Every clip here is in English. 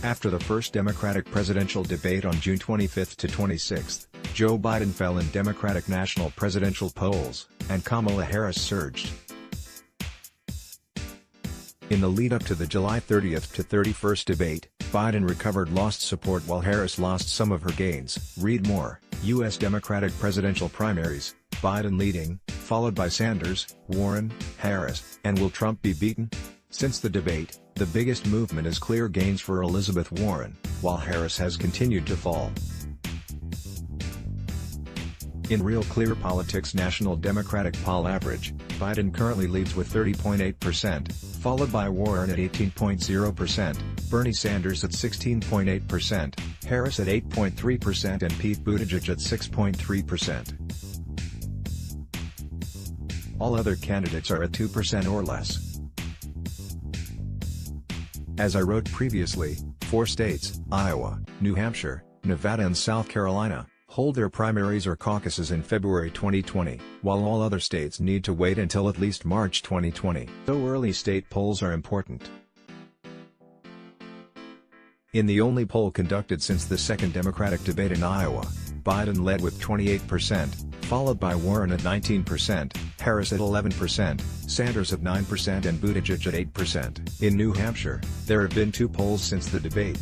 After the first Democratic presidential debate on June 25 to 26, Joe Biden fell in Democratic national presidential polls, and Kamala Harris surged. In the lead-up to the July 30 to 31st debate, Biden recovered lost support while Harris lost some of her gains. Read more. U.S. Democratic presidential primaries, Biden leading, followed by Sanders, Warren, Harris, and will Trump be beaten? Since the debate, the biggest movement is clear gains for Elizabeth Warren, while Harris has continued to fall. In Real Clear Politics National Democratic poll average, Biden currently leads with 30.8%, followed by Warren at 18.0%, Bernie Sanders at 16.8%, Harris at 8.3% and Pete Buttigieg at 6.3%. All other candidates are at 2% or less. As I wrote previously, 4 states, Iowa, New Hampshire, Nevada and South Carolina, hold their primaries or caucuses in February 2020, while all other states need to wait until at least March 2020. Though early state polls are important. In the only poll conducted since the second Democratic debate in Iowa, Biden led with 28%, followed by Warren at 19%, Harris at 11%, Sanders at 9% and Buttigieg at 8%. In New Hampshire, there have been 2 polls since the debate.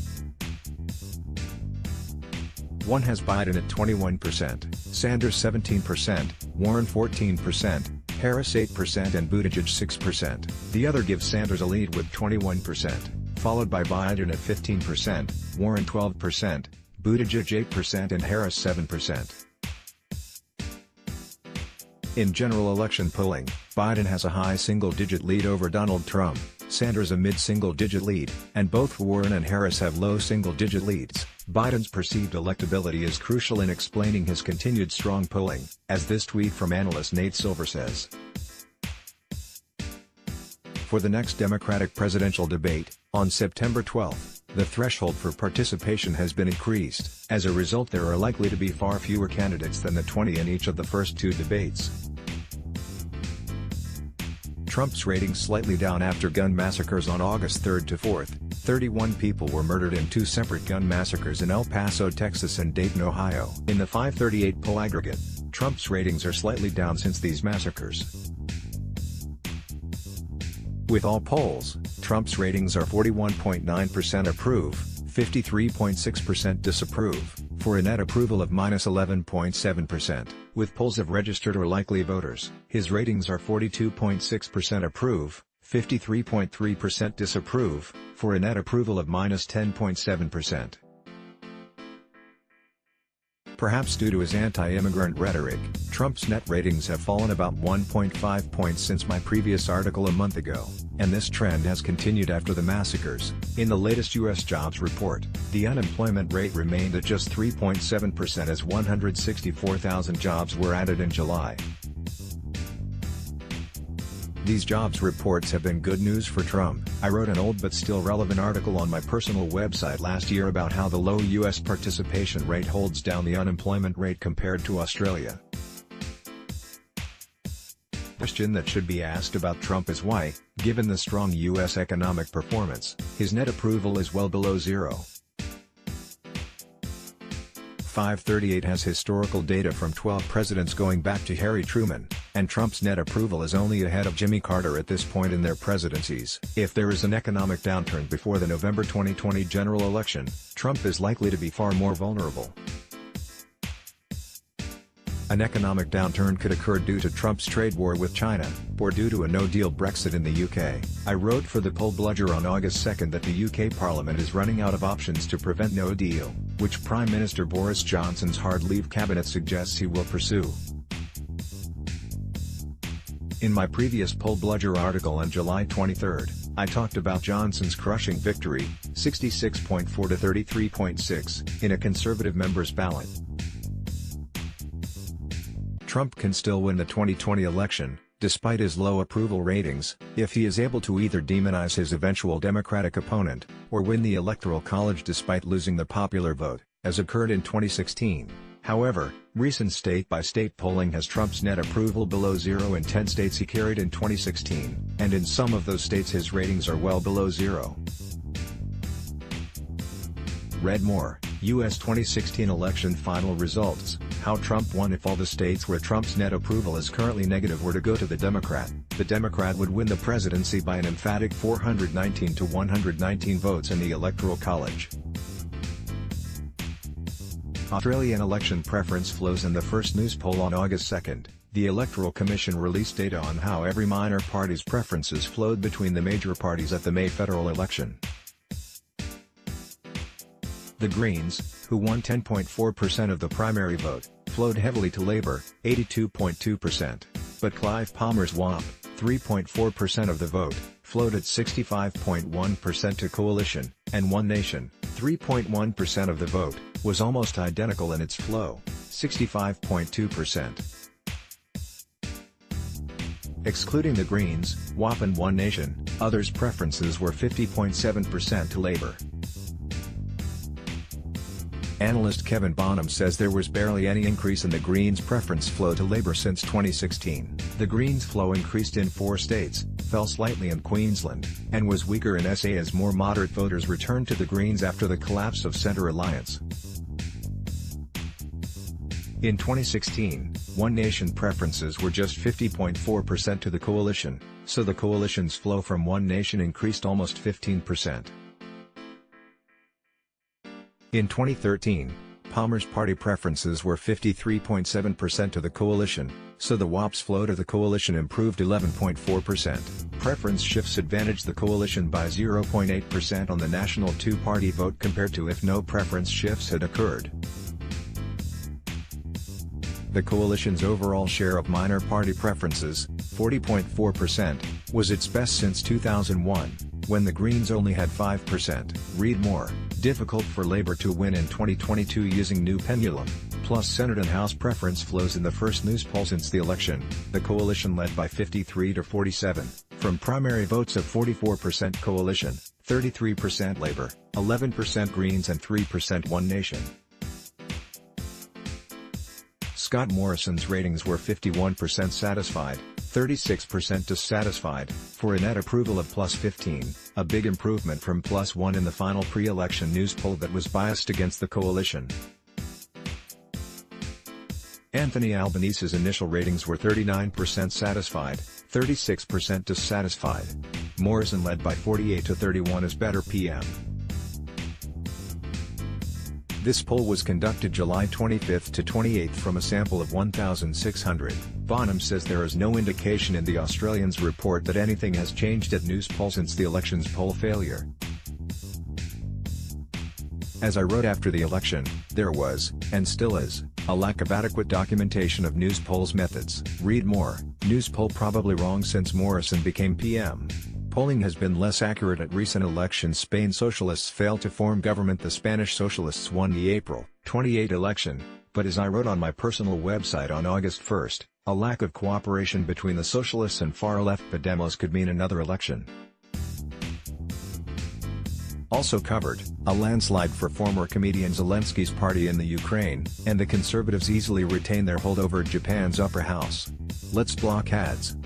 One has Biden at 21%, Sanders 17%, Warren 14%, Harris 8% and Buttigieg 6%. The other gives Sanders a lead with 21%, followed by Biden at 15%, Warren 12%, Buttigieg 8% and Harris 7%. In general election polling, Biden has a high single-digit lead over Donald Trump, Sanders a mid-single-digit lead, and both Warren and Harris have low single-digit leads. Biden's perceived electability is crucial in explaining his continued strong polling, as this tweet from analyst Nate Silver says. For the next Democratic presidential debate, on September 12, the threshold for participation has been increased. As a result, there are likely to be far fewer candidates than the 20 in each of the first 2 debates. Trump's ratings slightly down after gun massacres on August 3 to 4. 31 people were murdered in 2 separate gun massacres in El Paso, Texas and Dayton, Ohio. In the 538 poll aggregate, Trump's ratings are slightly down since these massacres. With all polls, Trump's ratings are 41.9% approve, 53.6% disapprove, for a net approval of -11.7%. With polls of registered or likely voters, his ratings are 42.6% approve, 53.3% disapprove, for a net approval of -10.7%. Perhaps due to his anti-immigrant rhetoric, Trump's net ratings have fallen about 1.5 points since my previous article a month ago, and this trend has continued after the massacres. In the latest U.S. jobs report, the unemployment rate remained at just 3.7% as 164,000 jobs were added in July. These jobs reports have been good news for Trump. I wrote an old but still relevant article on my personal website last year about how the low U.S. participation rate holds down the unemployment rate compared to Australia. The question that should be asked about Trump is why, given the strong U.S. economic performance, his net approval is well below zero. 538 has historical data from 12 presidents going back to Harry Truman, and Trump's net approval is only ahead of Jimmy Carter at this point in their presidencies. If there is an economic downturn before the November 2020 general election, Trump is likely to be far more vulnerable. An economic downturn could occur due to Trump's trade war with China, or due to a no-deal Brexit in the UK. I wrote for the Poll Bludger on August 2 that the UK Parliament is running out of options to prevent no deal, which Prime Minister Boris Johnson's hard leave cabinet suggests he will pursue. In my previous Poll Bludger article on July 23, I talked about Johnson's crushing victory, 66.4 to 33.6, in a Conservative member's ballot. Trump can still win the 2020 election, despite his low approval ratings, if he is able to either demonize his eventual Democratic opponent, or win the Electoral College despite losing the popular vote, as occurred in 2016. However, recent state-by-state polling has Trump's net approval below zero in 10 states he carried in 2016, and in some of those states his ratings are well below zero. Read more, U.S. 2016 election final results, how Trump won. If all the states where Trump's net approval is currently negative were to go to the Democrat would win the presidency by an emphatic 419 to 119 votes in the Electoral College. Australian election preference flows. In the first news poll on August 2, the Electoral Commission released data on how every minor party's preferences flowed between the major parties at the May federal election. The Greens, who won 10.4% of the primary vote, flowed heavily to Labour, 82.2%, but Clive Palmer's WAP, 3.4% of the vote, flowed at 65.1% to Coalition, and One Nation, 3.1% of the vote, was almost identical in its flow, 65.2%. Excluding the Greens, WAP and One Nation, others' preferences were 50.7% to Labour. Analyst Kevin Bonham says there was barely any increase in the Greens' preference flow to Labour since 2016. The Greens' flow increased in 4 states, fell slightly in Queensland, and was weaker in SA as more moderate voters returned to the Greens after the collapse of Centre Alliance. In 2016, One Nation preferences were just 50.4% to the Coalition, so the Coalition's flow from One Nation increased almost 15%. In 2013, Palmer's party preferences were 53.7% to the Coalition, so the WAP's flow to the Coalition improved 11.4%. Preference shifts advantaged the Coalition by 0.8% on the national two-party vote compared to if no preference shifts had occurred. The Coalition's overall share of minor party preferences, 40.4%, was its best since 2001, when the Greens only had 5%. Read more, difficult for Labour to win in 2022 using new pendulum, plus Senate and House preference flows. In the first news poll since the election, the Coalition led by 53 to 47, from primary votes of 44% Coalition, 33% Labour, 11% Greens and 3% One Nation. Scott Morrison's ratings were 51% satisfied, 36% dissatisfied, for a net approval of +15, a big improvement from +1 in the final pre-election news poll that was biased against the Coalition. Anthony Albanese's initial ratings were 39% satisfied, 36% dissatisfied. Morrison led by 48 to 31 as better PM. This poll was conducted July 25 to 28 from a sample of 1,600. Bonham says there is no indication in the Australian's report that anything has changed at news poll since the election's poll failure. As I wrote after the election, there was, and still is, a lack of adequate documentation of news polls' methods. Read more, news poll probably wrong since Morrison became PM. Polling has been less accurate at recent elections. Spain socialists failed to form government. The Spanish socialists won the April 28 election, but as I wrote on my personal website on August 1, a lack of cooperation between the socialists and far-left Podemos could mean another election. Also covered, a landslide for former comedian Zelensky's party in the Ukraine, and the Conservatives easily retain their hold over Japan's upper house. Let's block ads.